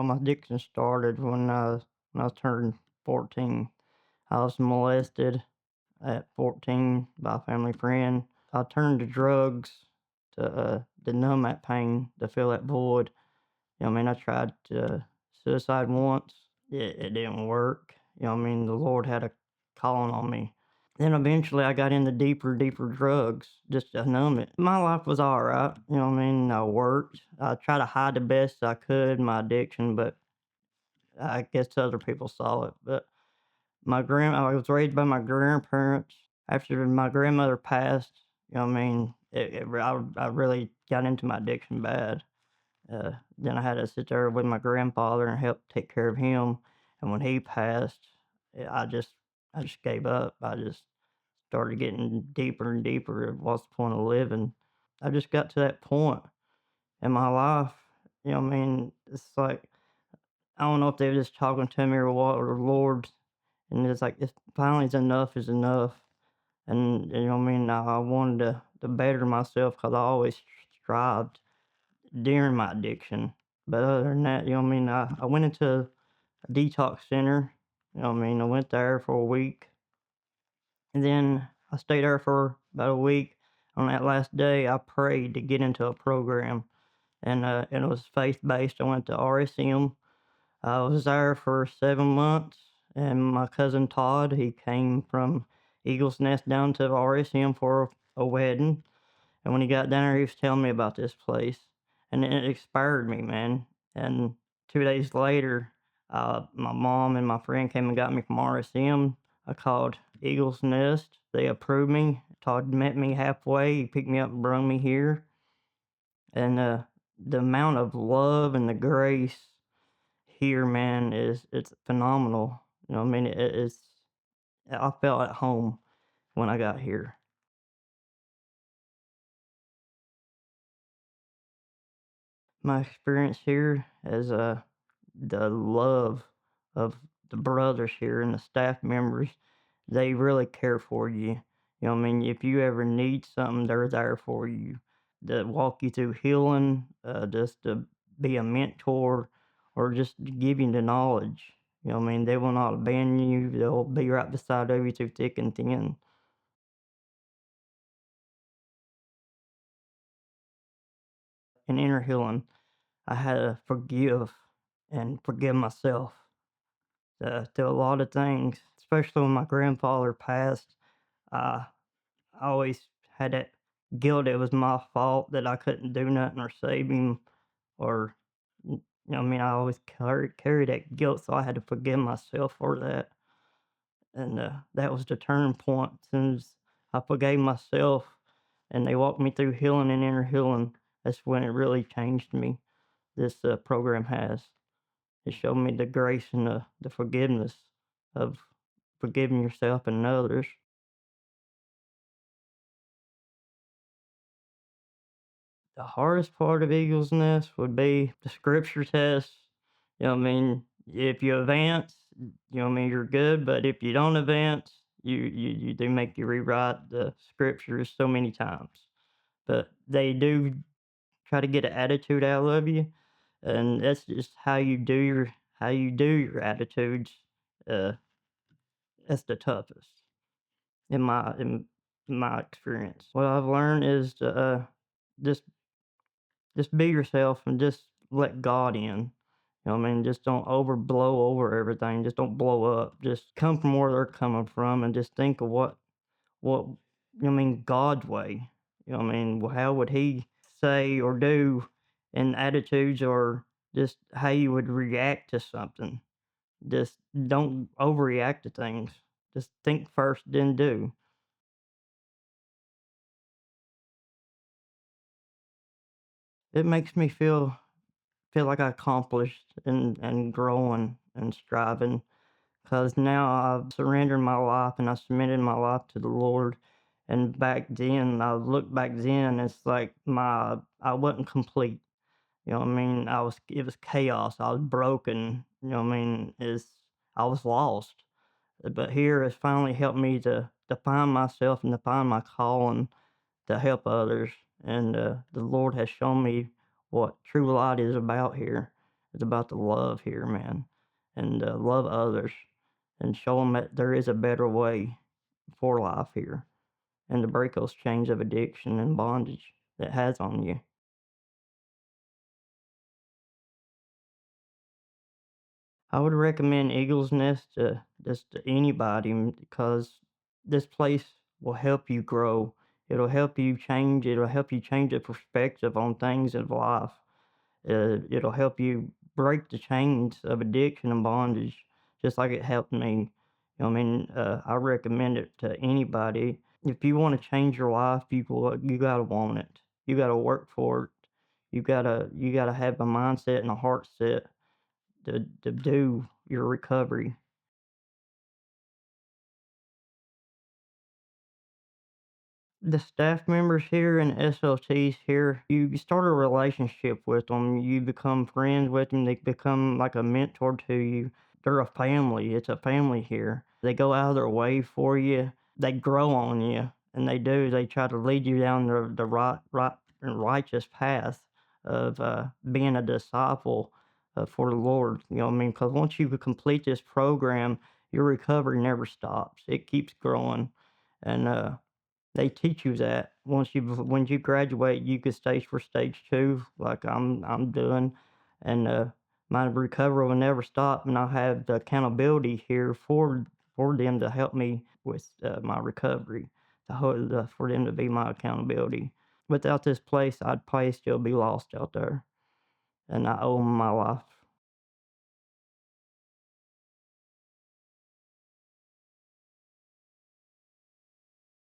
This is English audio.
my addiction started when I turned 14. I was molested at 14 by a family friend. I turned to drugs to numb that pain, to fill that void. I tried suicide once. It didn't work. The Lord had a calling on me. Then eventually I got into deeper drugs just to numb it. My life was all right. I worked. I tried to hide the best I could my addiction, but I guess other people saw it. But I was raised by my grandparents. After my grandmother passed, I really got into my addiction bad. Then I had to sit there with my grandfather and help take care of him. And when he passed, I just gave up. I just started getting deeper and deeper of what's the point of living. I just got to that point in my life. It's like I don't know if they were just talking to me or what, or the Lord, and it's like it's finally enough is enough. And I wanted to better myself because I always strived during my addiction. But other than that, I went into a detox center. I went there for a week, and then I stayed there for about a week. On that last day, I prayed to get into a program, and it was faith based. I went to RSM. I was there for 7 months, and my cousin Todd, he came from Eagles Nest down to RSM for a wedding. And when he got down there, he was telling me about this place, and it inspired me, man. And 2 days later, my mom and my friend came and got me from RSM. I called Eagles Nest. They approved me. Todd met me halfway. He picked me up and brought me here. And the amount of love and the grace here, man, it's phenomenal. It's I felt at home when I got here. My experience here is the love of the brothers here and the staff members. They really care for you. If you ever need something, they're there for you. To walk you through healing, just to be a mentor, or just to give you the knowledge. They will not abandon you. They'll be right beside of you through thick and thin. In inner healing, I had to forgive and forgive myself through a lot of things, especially when my grandfather passed. Uh, I always had that guilt. It was my fault that I couldn't do nothing or save him, or I always carry that guilt, so I had to forgive myself for that. And that was the turning point. As soon as I forgave myself, and they walked me through healing and inner healing, that's when it really changed me. This program has. It showed me the grace and the forgiveness of forgiving yourself and others. The hardest part of Eagles Nest would be the scripture test. If you advance, you're good, but if you don't advance, you do make you rewrite the scriptures so many times. But they do try to get an attitude out of you, and that's just how you do your attitudes. Uh, that's the toughest in my experience. What I've learned is to just just be yourself and just let God in. Just don't blow over everything. Just don't blow up. Just come from where they're coming from and just think of what God's way. How would He say or do, in attitudes, or just how you would react to something. Just don't overreact to things. Just think first, then do. It makes me feel like I accomplished and growing and striving, because now I've surrendered my life and I submitted my life to the Lord. And back then, I look back then, it's like I wasn't complete. It was chaos. I was broken. I was lost. But here has finally helped me to find myself and to find my calling to help others. And the Lord has shown me what true light is about here. It's about the love here, man, and love others, and show them that there is a better way for life here, and to break those chains of addiction and bondage that has on you. I would recommend Eagles Nest to just to anybody because this place will help you grow. It'll help you change. It'll help you change the perspective on things in life. It'll help you break the chains of addiction and bondage, just like it helped me. I recommend it to anybody. If you want to change your life, you gotta want it. You gotta work for it. You gotta have a mindset and a heart set to do your recovery. The staff members here and SLTs here, you start a relationship with them. You become friends with them. They become like a mentor to you. They're a family. It's a family here. They go out of their way for you. They grow on you, and they do. They try to lead you down the right and righteous path of being a disciple for the Lord. You know what I mean? Because once you complete this program, your recovery never stops. It keeps growing, and they teach you that once you graduate, you can stay for stage 2, like I'm doing, and my recovery will never stop, and I have the accountability here for them to help me with my recovery, for them to be my accountability. Without this place, I'd probably still be lost out there, and I owe 'em my life.